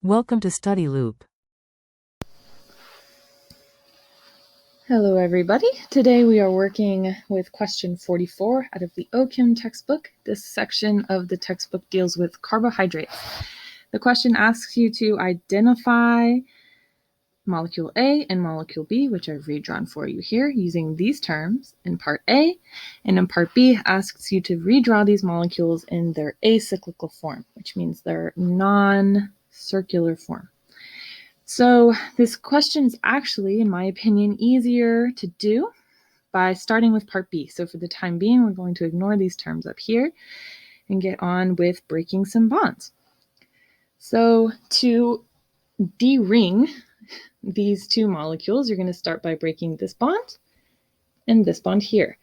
Welcome to Study Loop. Hello everybody. Today we are working with question 44 out of the OChem textbook. This section of the textbook deals with carbohydrates. The question asks you to identify molecule A and molecule B, which I've redrawn for you here using these terms in part A, and in part B asks you to redraw these molecules in their acyclical form, which means their non-circular form. So this question is actually, in my opinion, easier to do by starting with part B. So for the time being, we're going to ignore these terms up here and get on with breaking some bonds. So to de-ring these two molecules, you're going to start by breaking this bond and this bond here.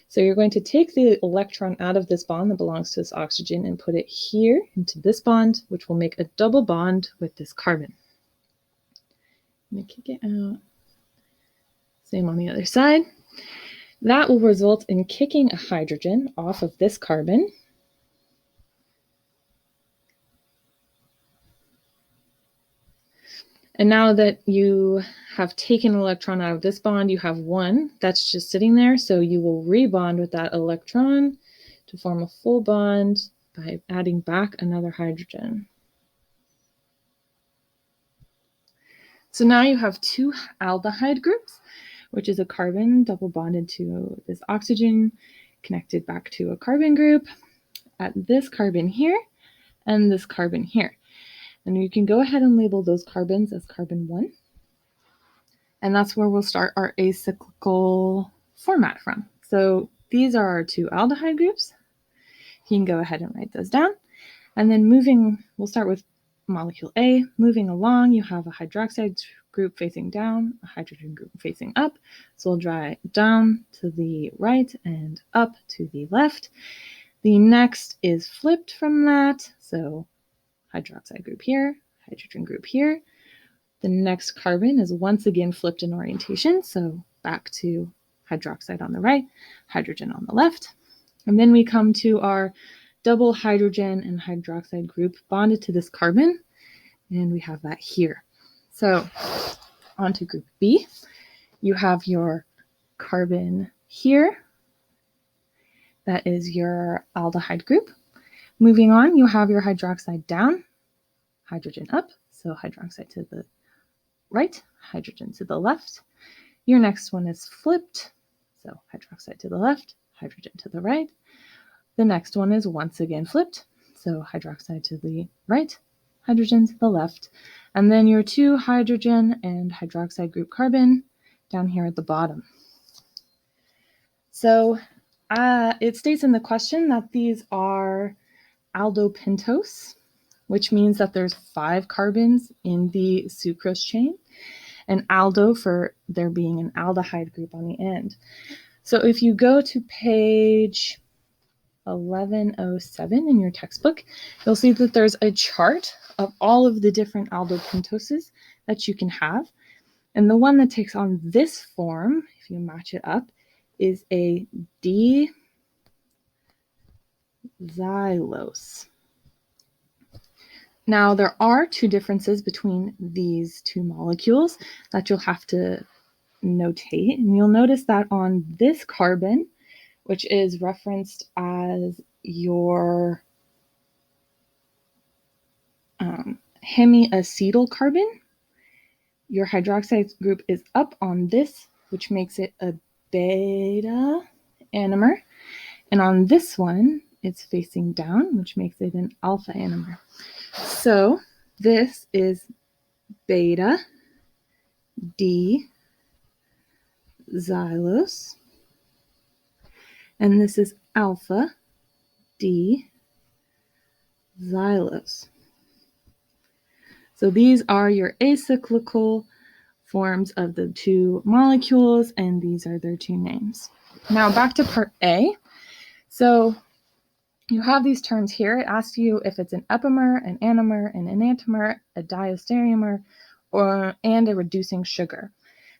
So you're going to take the electron out of this bond that belongs to this oxygen and put it here into this bond, which will make a double bond with this carbon. I'm going to kick it out. Same on the other side. That will result in kicking a hydrogen off of this carbon. And now that you have taken an electron out of this bond, you have one that's just sitting there. So you will rebond with that electron to form a full bond by adding back another hydrogen. So now you have two aldehyde groups, which is a carbon double bonded to this oxygen, connected back to a carbon group at this carbon here and this carbon here. And you can go ahead and label those carbons as carbon 1. And that's where we'll start our acyclical format from. So these are our two aldehyde groups. You can go ahead and write those down. And then we'll start with molecule A. Moving along, you have a hydroxide group facing down, a hydrogen group facing up. So we'll draw it down to the right and up to the left. The next is flipped from that. So hydroxide group here, hydrogen group here. The next carbon is once again flipped in orientation. So back to hydroxide on the right, hydrogen on the left. And then we come to our double hydrogen and hydroxide group bonded to this carbon, and we have that here. So on to group B, you have your carbon here. That is your aldehyde group. Moving on, you have your hydroxide down, hydrogen up, so hydroxide to the right, hydrogen to the left. Your next one is flipped, so hydroxide to the left, hydrogen to the right. The next one is once again flipped, so hydroxide to the right, hydrogen to the left, and then your two hydrogen and hydroxide group carbon down here at the bottom. So it states in the question that these are aldopentoses, which means that there's 5 carbons in the sucrose chain, and aldo for there being an aldehyde group on the end. So if you go to page 1107 in your textbook, you'll see that there's a chart of all of the different aldopentoses that you can have. And the one that takes on this form, if you match it up, is a D-xylose. Now, there are 2 differences between these 2 molecules that you'll have to notate. And you'll notice that on this carbon, which is referenced as your hemiacetyl carbon, your hydroxide group is up on this, which makes it a beta anomer. And on this one, it's facing down, which makes it an alpha anomer. So this is beta D-xylose, and this is alpha D-xylose. So these are your acyclical forms of the 2 molecules, and these are their 2 names. Now back to part A. So you have these terms here. It asks you if it's an epimer, an anomer, an enantiomer, a diastereomer, and a reducing sugar.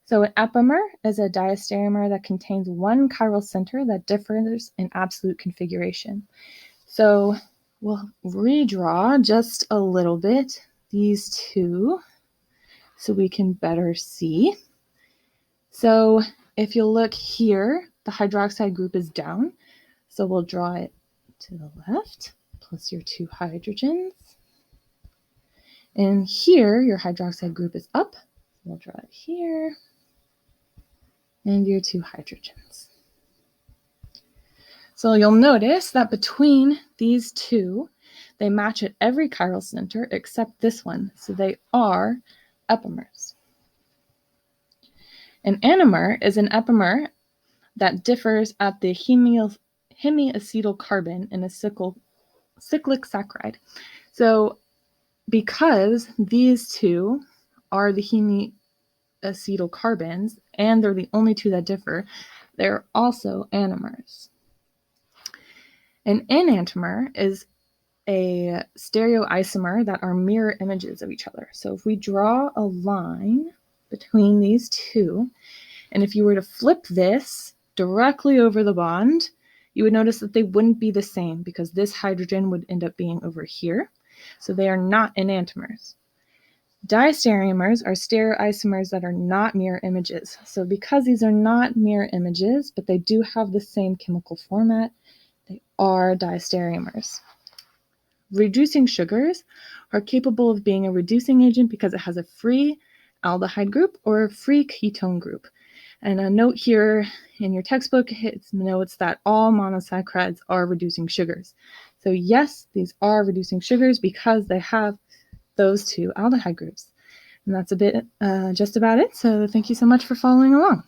So an epimer is a diastereomer that contains 1 chiral center that differs in absolute configuration. So we'll redraw just a little bit these two so we can better see. So if you'll look here, the hydroxide group is down. So we'll draw it to the left, plus your 2 hydrogens. And here, your hydroxide group is up. We'll draw it here. And your 2 hydrogens. So you'll notice that between these two, they match at every chiral center except this one. So they are epimers. An anomer is an epimer that differs at the hemiacetyl carbon in a cyclic saccharide. So because these two are the hemiacetyl carbons, and they're the only two that differ, they're also anomers. An enantiomer is a stereoisomer that are mirror images of each other. So if we draw a line between these two, and if you were to flip this directly over the bond, you would notice that they wouldn't be the same because this hydrogen would end up being over here. So they are not enantiomers. Diastereomers are stereoisomers that are not mirror images. So because these are not mirror images, but they do have the same chemical format, they are diastereomers. Reducing sugars are capable of being a reducing agent because it has a free aldehyde group or a free ketone group. And a note here in your textbook, it notes that all monosaccharides are reducing sugars. So yes, these are reducing sugars because they have those 2 aldehyde groups. And that's just about it. So thank you so much for following along.